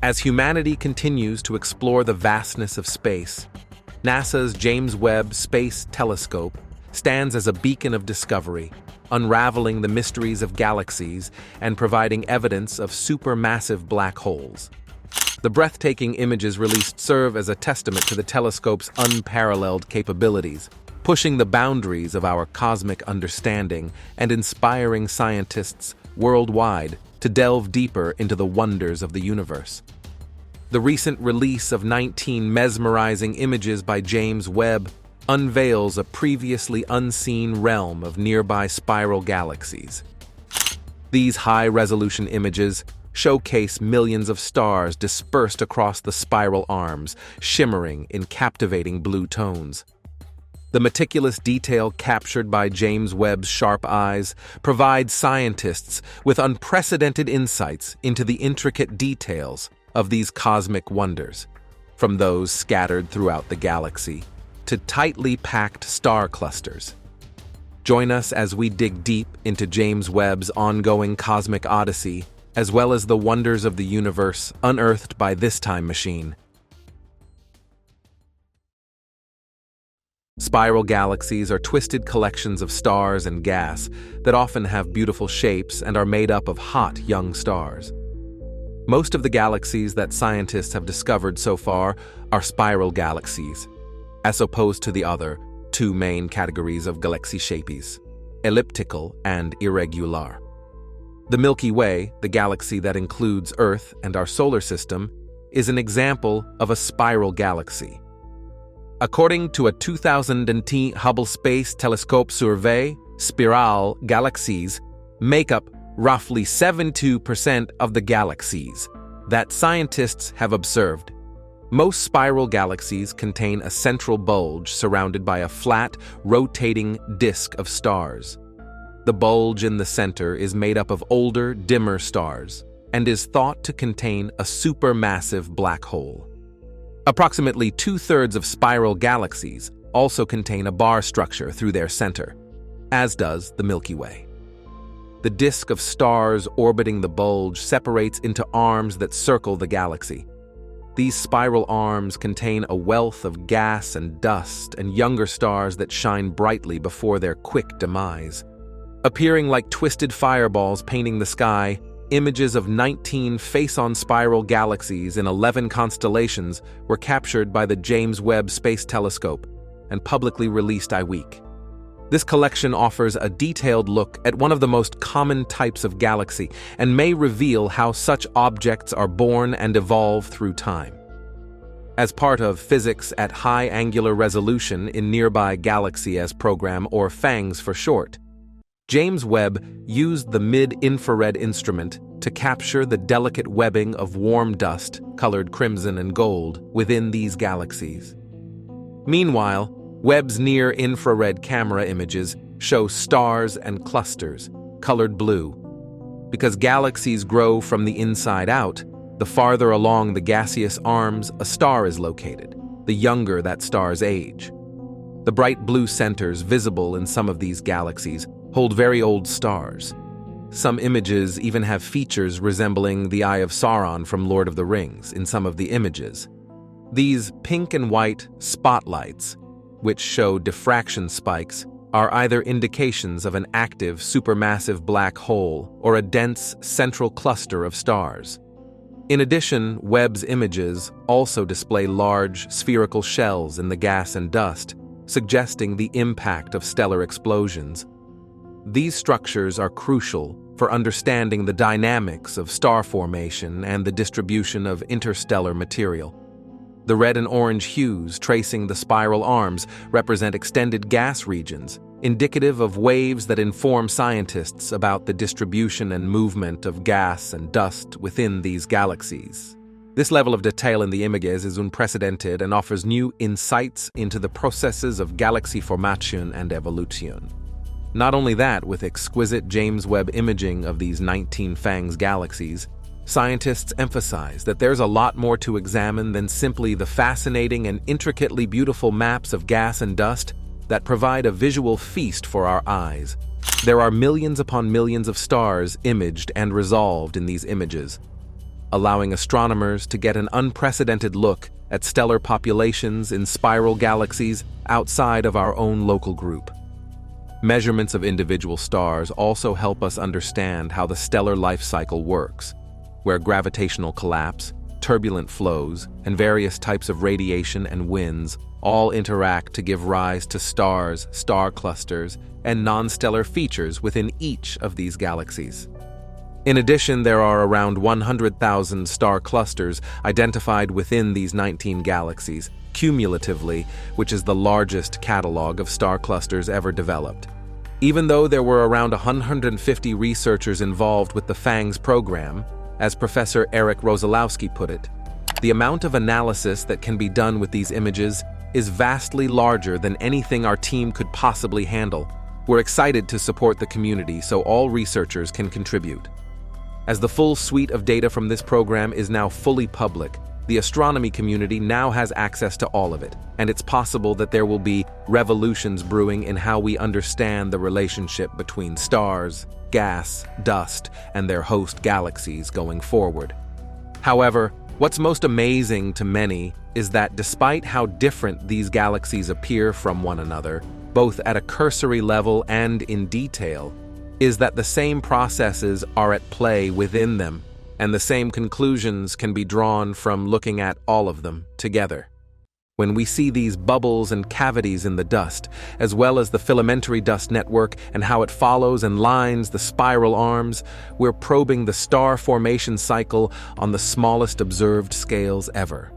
As humanity continues to explore the vastness of space, NASA's James Webb Space Telescope stands as a beacon of discovery, unraveling the mysteries of galaxies and providing evidence of supermassive black holes. The breathtaking images released serve as a testament to the telescope's unparalleled capabilities, pushing the boundaries of our cosmic understanding and inspiring scientists worldwide to delve deeper into the wonders of the universe. The recent release of 19 mesmerizing images by James Webb unveils a previously unseen realm of nearby spiral galaxies. These high-resolution images showcase millions of stars dispersed across the spiral arms, shimmering in captivating blue tones. The meticulous detail captured by James Webb's sharp eyes provides scientists with unprecedented insights into the intricate details of these cosmic wonders, from those scattered throughout the galaxy to tightly packed star clusters. Join us as we dig deep into James Webb's ongoing cosmic odyssey, as well as the wonders of the universe unearthed by this time machine. Spiral galaxies are twisted collections of stars and gas that often have beautiful shapes and are made up of hot young stars. Most of the galaxies that scientists have discovered so far are spiral galaxies, as opposed to the other two main categories of galaxy shapes, elliptical and irregular. The Milky Way, the galaxy that includes Earth and our solar system, is an example of a spiral galaxy. According to a 2010 Hubble Space Telescope survey, spiral galaxies make up roughly 72% of the galaxies that scientists have observed. Most spiral galaxies contain a central bulge surrounded by a flat, rotating disk of stars. The bulge in the center is made up of older, dimmer stars and is thought to contain a supermassive black hole. Approximately two-thirds of spiral galaxies also contain a bar structure through their center, as does the Milky Way. The disk of stars orbiting the bulge separates into arms that circle the galaxy. These spiral arms contain a wealth of gas and dust and younger stars that shine brightly before their quick demise. Appearing like twisted fireballs painting the sky, images of 19 face-on spiral galaxies in 11 constellations were captured by the James Webb Space Telescope and publicly released week. This collection offers a detailed look at one of the most common types of galaxy and may reveal how such objects are born and evolve through time. As part of Physics at High Angular Resolution in Nearby Galaxies program, or FANGS for short, James Webb used the mid-infrared instrument to capture the delicate webbing of warm dust, colored crimson and gold, within these galaxies. Meanwhile, Webb's near-infrared camera images show stars and clusters, colored blue. Because galaxies grow from the inside out, the farther along the gaseous arms a star is located, the younger that star's age. The bright blue centers visible in some of these galaxies hold very old stars. Some images even have features resembling the Eye of Sauron from Lord of the Rings in some of the images. These pink and white spotlights, which show diffraction spikes, are either indications of an active supermassive black hole or a dense central cluster of stars. In addition, Webb's images also display large spherical shells in the gas and dust, suggesting the impact of stellar explosions. These structures are crucial for understanding the dynamics of star formation and the distribution of interstellar material. The red and orange hues tracing the spiral arms represent extended gas regions, indicative of waves that inform scientists about the distribution and movement of gas and dust within these galaxies. This level of detail in the images is unprecedented and offers new insights into the processes of galaxy formation and evolution. Not only that, with exquisite James Webb imaging of these 19 FANGS galaxies, scientists emphasize that there's a lot more to examine than simply the fascinating and intricately beautiful maps of gas and dust that provide a visual feast for our eyes. There are millions upon millions of stars imaged and resolved in these images. allowing astronomers to get an unprecedented look at stellar populations in spiral galaxies outside of our own local group. Measurements of individual stars also help us understand how the stellar life cycle works, where gravitational collapse, turbulent flows, and various types of radiation and winds all interact to give rise to stars, star clusters, and non-stellar features within each of these galaxies. In addition, there are around 100,000 star clusters identified within these 19 galaxies, cumulatively, which is the largest catalog of star clusters ever developed. Even though there were around 150 researchers involved with the FANGS program, as Professor Eric Rosalowski put it, the amount of analysis that can be done with these images is vastly larger than anything our team could possibly handle. We're excited to support the community so all researchers can contribute. As the full suite of data from this program is now fully public, the astronomy community now has access to all of it, and it's possible that there will be revolutions brewing in how we understand the relationship between stars, gas, dust, and their host galaxies going forward. However, what's most amazing to many is that despite how different these galaxies appear from one another, both at a cursory level and in detail, is that the same processes are at play within them, and the same conclusions can be drawn from looking at all of them together. When we see these bubbles and cavities in the dust, as well as the filamentary dust network and how it follows and lines the spiral arms, we're probing the star formation cycle on the smallest observed scales ever.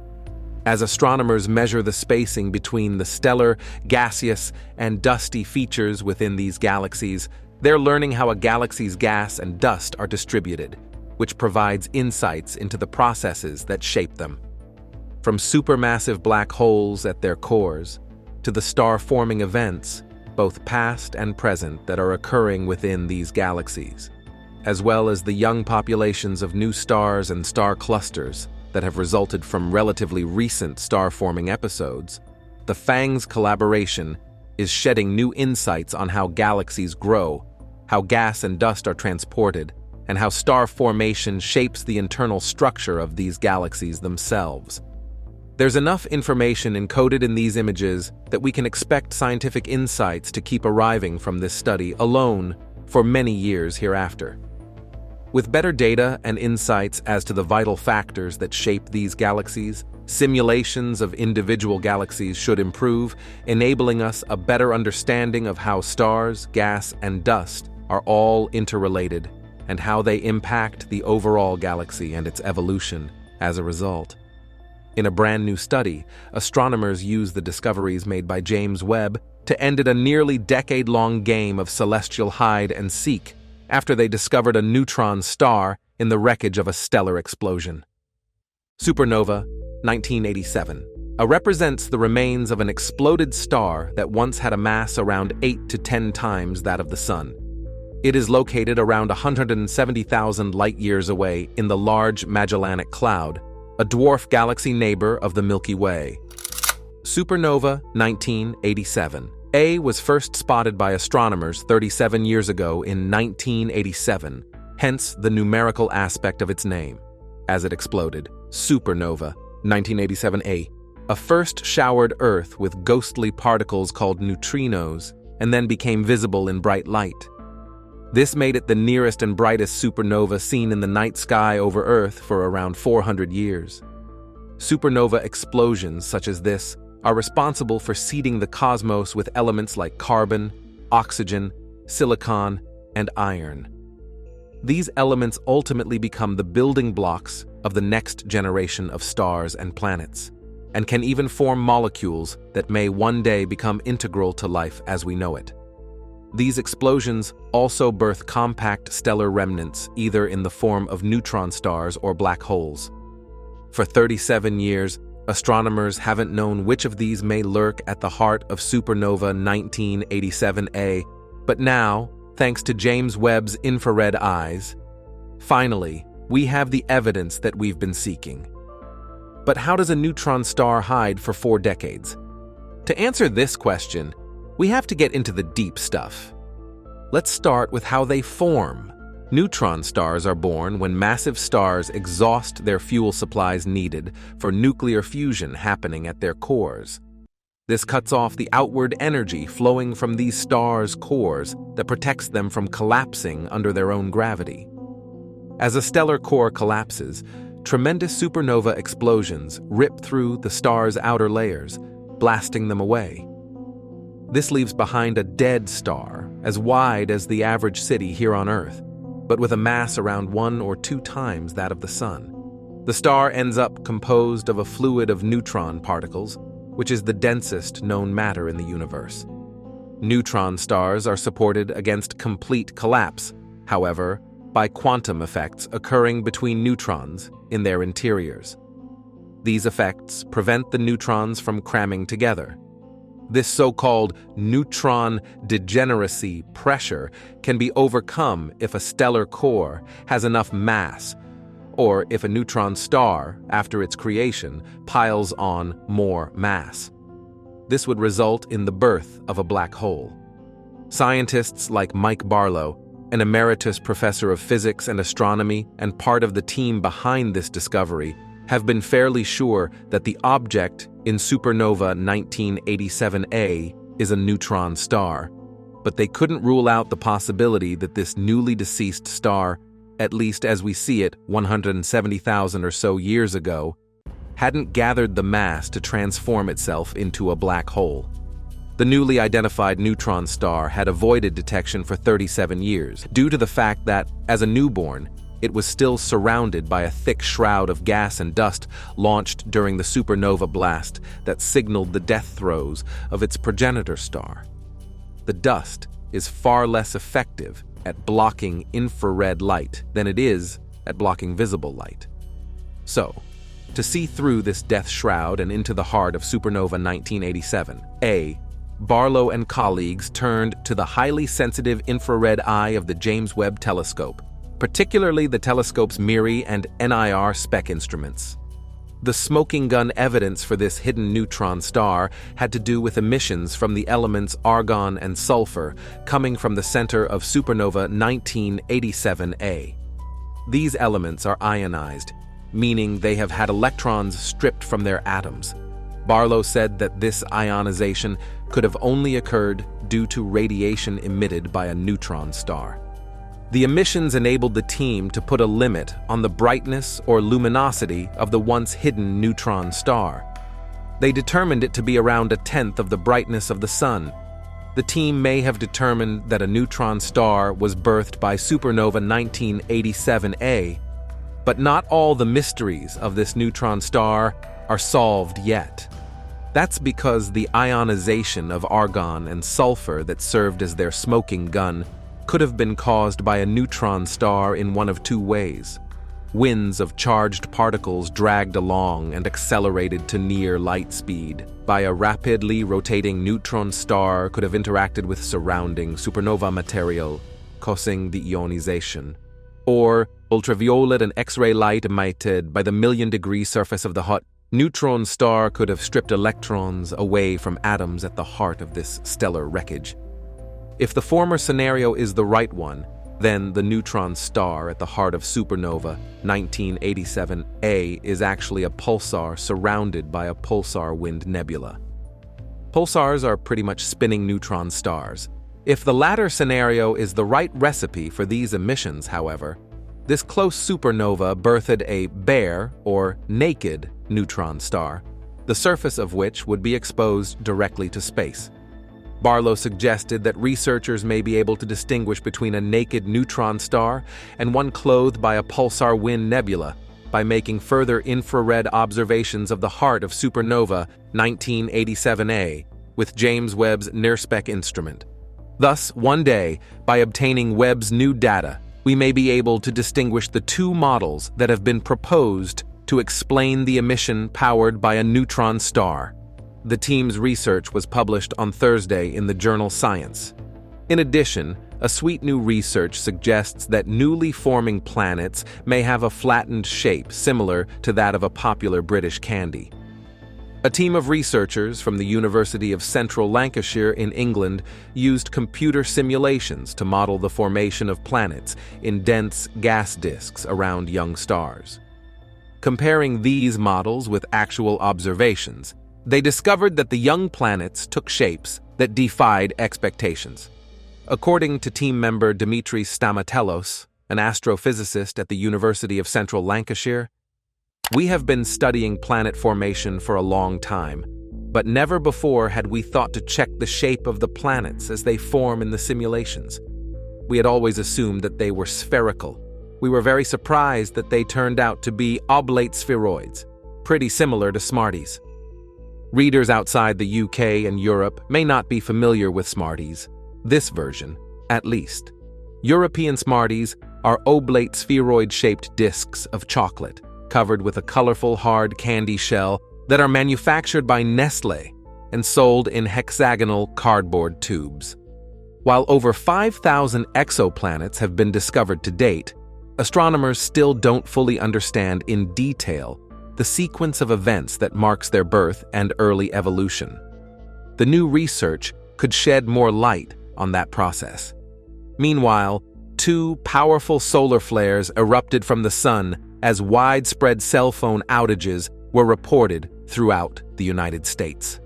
As astronomers measure the spacing between the stellar, gaseous, and dusty features within these galaxies, they're learning how a galaxy's gas and dust are distributed, which provides insights into the processes that shape them. From supermassive black holes at their cores, to the star-forming events, both past and present, that are occurring within these galaxies, as well as the young populations of new stars and star clusters that have resulted from relatively recent star-forming episodes, the FANGS collaboration is shedding new insights on how galaxies grow, how gas and dust are transported, and how star formation shapes the internal structure of these galaxies themselves. There's enough information encoded in these images that we can expect scientific insights to keep arriving from this study alone for many years hereafter. With better data and insights as to the vital factors that shape these galaxies, simulations of individual galaxies should improve, enabling us a better understanding of how stars, gas, and dust are all interrelated, and how they impact the overall galaxy and its evolution as a result. In a brand new study, astronomers used the discoveries made by James Webb to end a nearly decade-long game of celestial hide and seek after they discovered a neutron star in the wreckage of a stellar explosion. Supernova 1987 represents the remains of an exploded star that once had a mass around 8 to 10 times that of the Sun. It is located around 170,000 light-years away in the Large Magellanic Cloud, a dwarf galaxy neighbor of the Milky Way. Supernova 1987 was first spotted by astronomers 37 years ago in 1987, hence the numerical aspect of its name. As it exploded, Supernova 1987 first showered Earth with ghostly particles called neutrinos and then became visible in bright light. This made it the nearest and brightest supernova seen in the night sky over Earth for around 400 years. Supernova explosions such as this are responsible for seeding the cosmos with elements like carbon, oxygen, silicon, and iron. These elements ultimately become the building blocks of the next generation of stars and planets, and can even form molecules that may one day become integral to life as we know it. These explosions also birth compact stellar remnants, either in the form of neutron stars or black holes. For 37 years, astronomers haven't known which of these may lurk at the heart of Supernova 1987 but now, thanks to James Webb's infrared eyes, finally, we have the evidence that we've been seeking. But how does a neutron star hide for 4 decades? To answer this question, we have to get into the deep stuff. Let's start with how they form. Neutron stars are born when massive stars exhaust their fuel supplies needed for nuclear fusion happening at their cores. This cuts off the outward energy flowing from these stars' cores that protects them from collapsing under their own gravity. As a stellar core collapses, tremendous supernova explosions rip through the star's outer layers, blasting them away. This leaves behind a dead star, as wide as the average city here on Earth, but with a mass around 1 or 2 times that of the Sun. The star ends up composed of a fluid of neutron particles, which is the densest known matter in the universe. Neutron stars are supported against complete collapse, however, by quantum effects occurring between neutrons in their interiors. These effects prevent the neutrons from cramming together. This so-called neutron degeneracy pressure can be overcome if a stellar core has enough mass, or if a neutron star, after its creation, piles on more mass. This would result in the birth of a black hole. Scientists like Mike Barlow, an emeritus professor of physics and astronomy and part of the team behind this discovery, have been fairly sure that the object in supernova 1987A is a neutron star, but they couldn't rule out the possibility that this newly deceased star, at least as we see it 170,000 or so years ago, hadn't gathered the mass to transform itself into a black hole. The newly identified neutron star had avoided detection for 37 years due to the fact that, as a newborn, it was still surrounded by a thick shroud of gas and dust launched during the supernova blast that signaled the death throes of its progenitor star. The dust is far less effective at blocking infrared light than it is at blocking visible light. So, to see through this death shroud and into the heart of supernova 1987A, Barlow and colleagues turned to the highly sensitive infrared eye of the James Webb Telescope, particularly the telescope's MIRI and NIR spec instruments. The smoking gun evidence for this hidden neutron star had to do with emissions from the elements argon and sulfur coming from the center of supernova 1987A. These elements are ionized, meaning they have had electrons stripped from their atoms. Barlow said that this ionization could have only occurred due to radiation emitted by a neutron star. The emissions enabled the team to put a limit on the brightness or luminosity of the once hidden neutron star. They determined it to be around 1/10 of the brightness of the Sun. The team may have determined that a neutron star was birthed by supernova 1987A, but not all the mysteries of this neutron star are solved yet. That's because the ionization of argon and sulfur that served as their smoking gun could have been caused by a neutron star in one of 2 ways. Winds of charged particles dragged along and accelerated to near light speed by a rapidly rotating neutron star could have interacted with surrounding supernova material, causing the ionization. Or ultraviolet and X-ray light emitted by the million-degree surface of the hot neutron star could have stripped electrons away from atoms at the heart of this stellar wreckage. If the former scenario is the right one, then the neutron star at the heart of supernova 1987A is actually a pulsar surrounded by a pulsar wind nebula. Pulsars are pretty much spinning neutron stars. If the latter scenario is the right recipe for these emissions, however, this close supernova birthed a bare or naked neutron star, the surface of which would be exposed directly to space. Barlow suggested that researchers may be able to distinguish between a naked neutron star and one clothed by a pulsar wind nebula by making further infrared observations of the heart of supernova 1987A with James Webb's NIRSpec instrument. Thus, one day, by obtaining Webb's new data, we may be able to distinguish the 2 models that have been proposed to explain the emission powered by a neutron star. The team's research was published on Thursday in the journal Science. In addition, a sweet new research suggests that newly forming planets may have a flattened shape similar to that of a popular British candy. A team of researchers from the University of Central Lancashire in England used computer simulations to model the formation of planets in dense gas disks around young stars. Comparing these models with actual observations, they discovered that the young planets took shapes that defied expectations. According to team member Dimitris Stamatelos, an astrophysicist at the University of Central Lancashire, "We have been studying planet formation for a long time, but never before had we thought to check the shape of the planets as they form in the simulations. We had always assumed that they were spherical. We were very surprised that they turned out to be oblate spheroids, pretty similar to Smarties." Readers outside the UK and Europe may not be familiar with Smarties, this version, at least. European Smarties are oblate spheroid-shaped discs of chocolate, covered with a colorful, hard candy shell that are manufactured by Nestlé and sold in hexagonal cardboard tubes. While over 5,000 exoplanets have been discovered to date, astronomers still don't fully understand in detail the sequence of events that marks their birth and early evolution. The new research could shed more light on that process. Meanwhile, 2 powerful solar flares erupted from the sun as widespread cell phone outages were reported throughout the United States,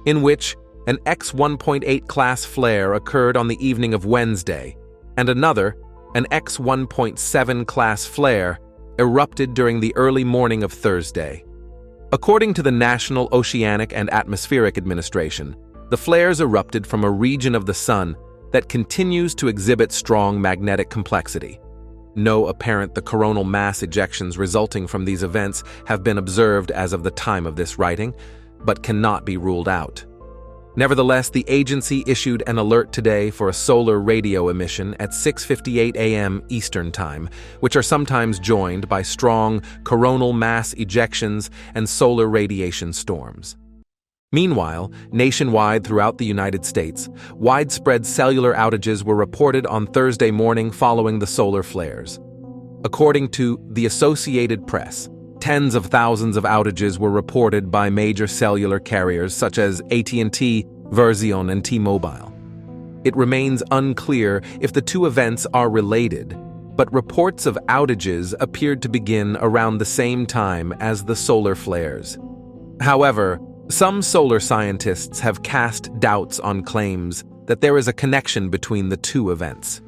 in which an X-1.8 class flare occurred on the evening of Wednesday, and another, an X-1.7 class flare, erupted during the early morning of Thursday. According to the National Oceanic and Atmospheric Administration, the flares erupted from a region of the sun that continues to exhibit strong magnetic complexity. No apparent coronal mass ejections resulting from these events have been observed as of the time of this writing, but cannot be ruled out. Nevertheless, the agency issued an alert today for a solar radio emission at 6:58 a.m. Eastern Time, which are sometimes joined by strong coronal mass ejections and solar radiation storms. Meanwhile, nationwide throughout the United States, widespread cellular outages were reported on Thursday morning following the solar flares. According to the Associated Press, tens of thousands of outages were reported by major cellular carriers such as AT&T, Verizon, and T-Mobile. It remains unclear if the two events are related, but reports of outages appeared to begin around the same time as the solar flares. However, some solar scientists have cast doubts on claims that there is a connection between the two events.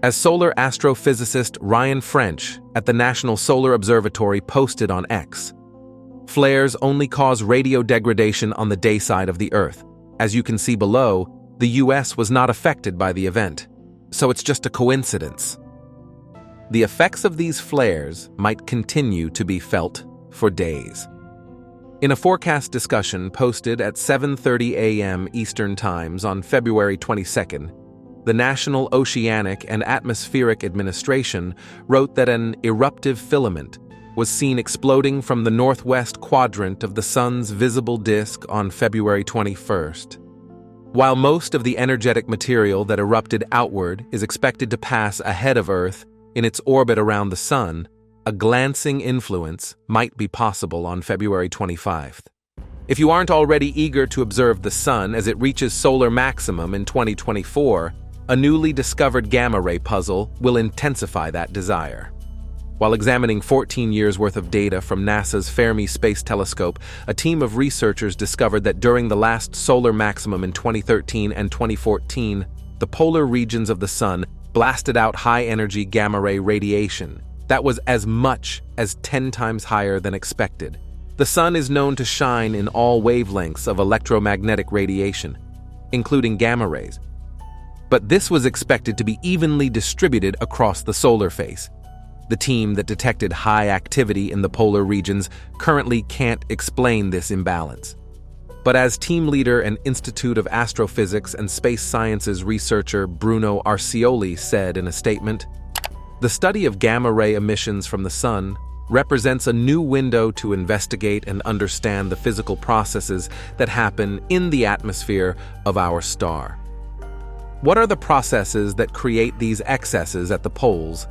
As solar astrophysicist Ryan French at the National Solar Observatory posted on X, flares only cause radio degradation on the day side of the Earth. As you can see below, the US was not affected by the event, so it's just a coincidence. The effects of these flares might continue to be felt for days. In a forecast discussion posted at 7:30 a.m. Eastern Times on February 22nd, the National Oceanic and Atmospheric Administration wrote that an eruptive filament was seen exploding from the northwest quadrant of the sun's visible disk on February 21st. While most of the energetic material that erupted outward is expected to pass ahead of Earth in its orbit around the sun, a glancing influence might be possible on February 25th. If you aren't already eager to observe the sun as it reaches solar maximum in 2024, a newly discovered gamma-ray puzzle will intensify that desire. While examining 14 years' worth of data from NASA's Fermi Space Telescope, a team of researchers discovered that during the last solar maximum in 2013 and 2014, the polar regions of the sun blasted out high-energy gamma-ray radiation that was as much as 10 times higher than expected. The sun is known to shine in all wavelengths of electromagnetic radiation, including gamma rays. But this was expected to be evenly distributed across the solar face. The team that detected high activity in the polar regions currently can't explain this imbalance. But as team leader and Institute of Astrophysics and Space Sciences researcher Bruno Arcioli said in a statement, "The study of gamma-ray emissions from the sun represents a new window to investigate and understand the physical processes that happen in the atmosphere of our star. What are the processes that create these excesses at the poles?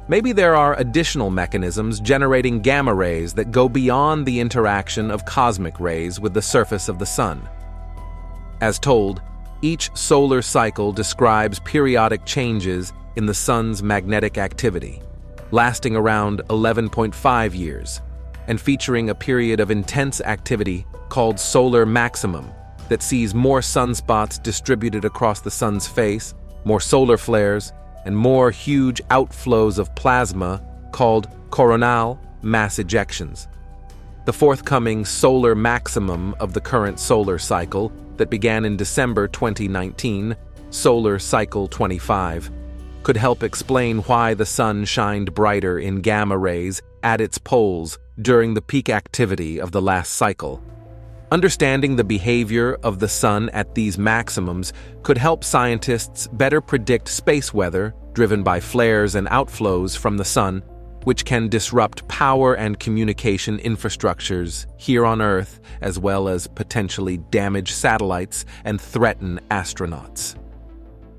Maybe there are additional mechanisms generating gamma rays that go beyond the interaction of cosmic rays with the surface of the sun. As told, each solar cycle describes periodic changes in the sun's magnetic activity, lasting around 11.5 years, and featuring a period of intense activity called solar maximum that sees more sunspots distributed across the sun's face, more solar flares, and more huge outflows of plasma called coronal mass ejections. The forthcoming solar maximum of the current solar cycle that began in December 2019, Solar Cycle 25, could help explain why the sun shined brighter in gamma rays at its poles during the peak activity of the last cycle. Understanding the behavior of the sun at these maximums could help scientists better predict space weather driven by flares and outflows from the sun, which can disrupt power and communication infrastructures here on Earth, as well as potentially damage satellites and threaten astronauts.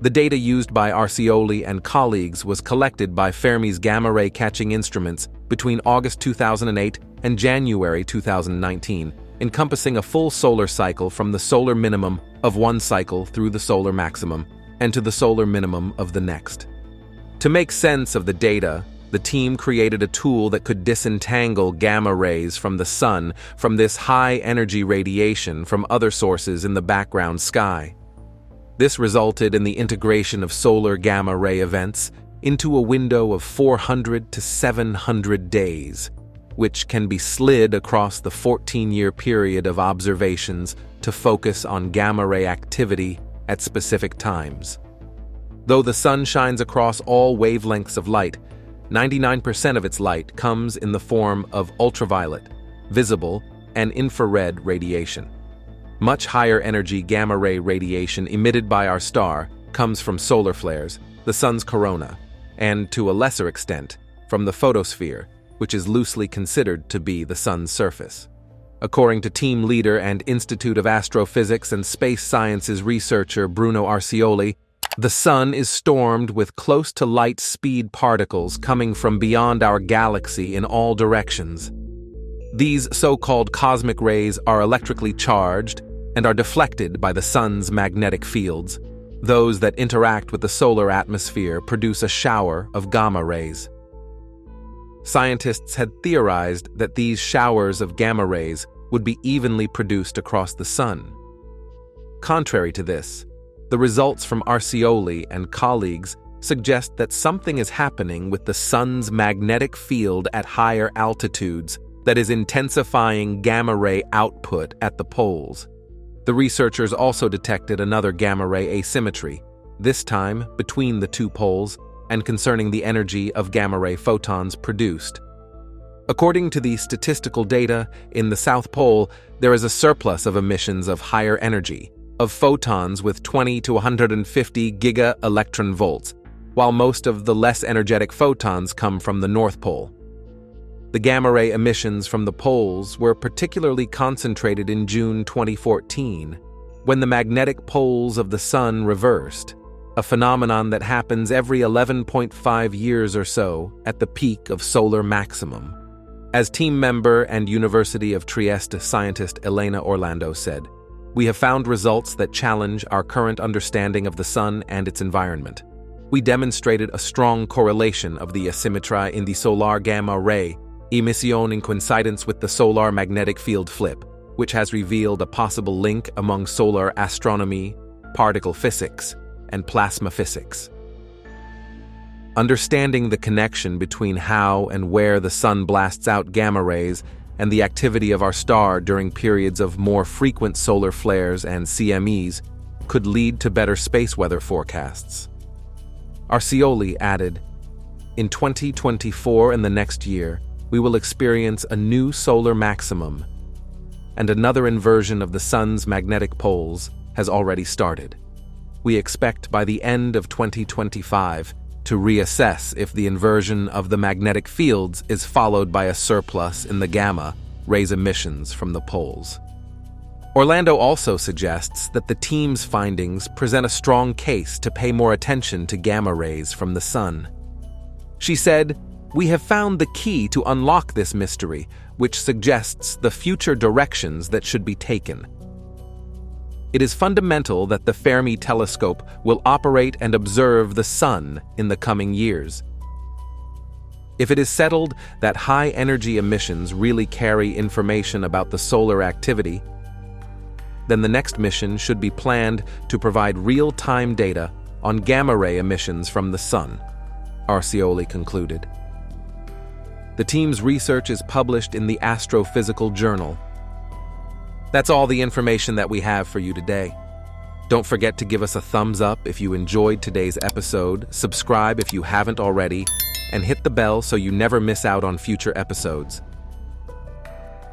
The data used by Arcioli and colleagues was collected by Fermi's gamma-ray catching instruments between August 2008 and January 2019, encompassing a full solar cycle from the solar minimum of one cycle through the solar maximum and to the solar minimum of the next. To make sense of the data, the team created a tool that could disentangle gamma rays from the sun from this high-energy radiation from other sources in the background sky. This resulted in the integration of solar gamma-ray events into a window of 400 to 700 days, which can be slid across the 14-year period of observations to focus on gamma-ray activity at specific times. Though the sun shines across all wavelengths of light, 99% of its light comes in the form of ultraviolet, visible, and infrared radiation. Much higher energy gamma-ray radiation emitted by our star comes from solar flares, the sun's corona, and, to a lesser extent, from the photosphere, which is loosely considered to be the sun's surface. According to team leader and Institute of Astrophysics and Space Sciences researcher Bruno Arcioli, the sun is stormed with close-to-light speed particles coming from beyond our galaxy in all directions. These so-called cosmic rays are electrically charged and are deflected by the sun's magnetic fields. Those that interact with the solar atmosphere produce a shower of gamma rays. Scientists had theorized that these showers of gamma rays would be evenly produced across the sun. Contrary to this, the results from Arcioli and colleagues suggest that something is happening with the sun's magnetic field at higher altitudes that is intensifying gamma-ray output at the poles. The researchers also detected another gamma-ray asymmetry, this time between the two poles and concerning the energy of gamma-ray photons produced. According to the statistical data, in the South Pole, there is a surplus of emissions of higher energy, of photons with 20 to 150 giga-electron volts, while most of the less energetic photons come from the North Pole. The gamma-ray emissions from the poles were particularly concentrated in June 2014, when the magnetic poles of the sun reversed, a phenomenon that happens every 11.5 years or so at the peak of solar maximum. As team member and University of Trieste scientist Elena Orlando said, "We have found results that challenge our current understanding of the sun and its environment. We demonstrated a strong correlation of the asymmetry in the solar gamma ray emission in coincidence with the solar magnetic field flip, which has revealed a possible link among solar astronomy, particle physics, and plasma physics." Understanding the connection between how and where the sun blasts out gamma rays and the activity of our star during periods of more frequent solar flares and CMEs could lead to better space weather forecasts. Arcioli added, "In 2024 and the next year, we will experience a new solar maximum, and another inversion of the sun's magnetic poles has already started. We expect by the end of 2025 to reassess if the inversion of the magnetic fields is followed by a surplus in the gamma rays emissions from the poles." Orlando also suggests that the team's findings present a strong case to pay more attention to gamma rays from the sun. She said, "We have found the key to unlock this mystery, which suggests the future directions that should be taken. It is fundamental that the Fermi telescope will operate and observe the Sun in the coming years. If it is settled that high-energy emissions really carry information about the solar activity, then the next mission should be planned to provide real-time data on gamma-ray emissions from the Sun," Arcioli concluded. The team's research is published in the Astrophysical Journal. That's all the information that we have for you today. Don't forget to give us a thumbs up if you enjoyed today's episode, subscribe if you haven't already, and hit the bell so you never miss out on future episodes.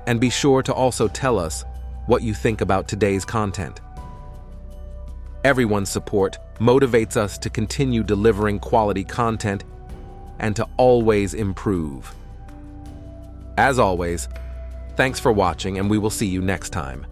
And be sure to also tell us what you think about today's content. Everyone's support motivates us to continue delivering quality content and to always improve. As always, thanks for watching, and we will see you next time.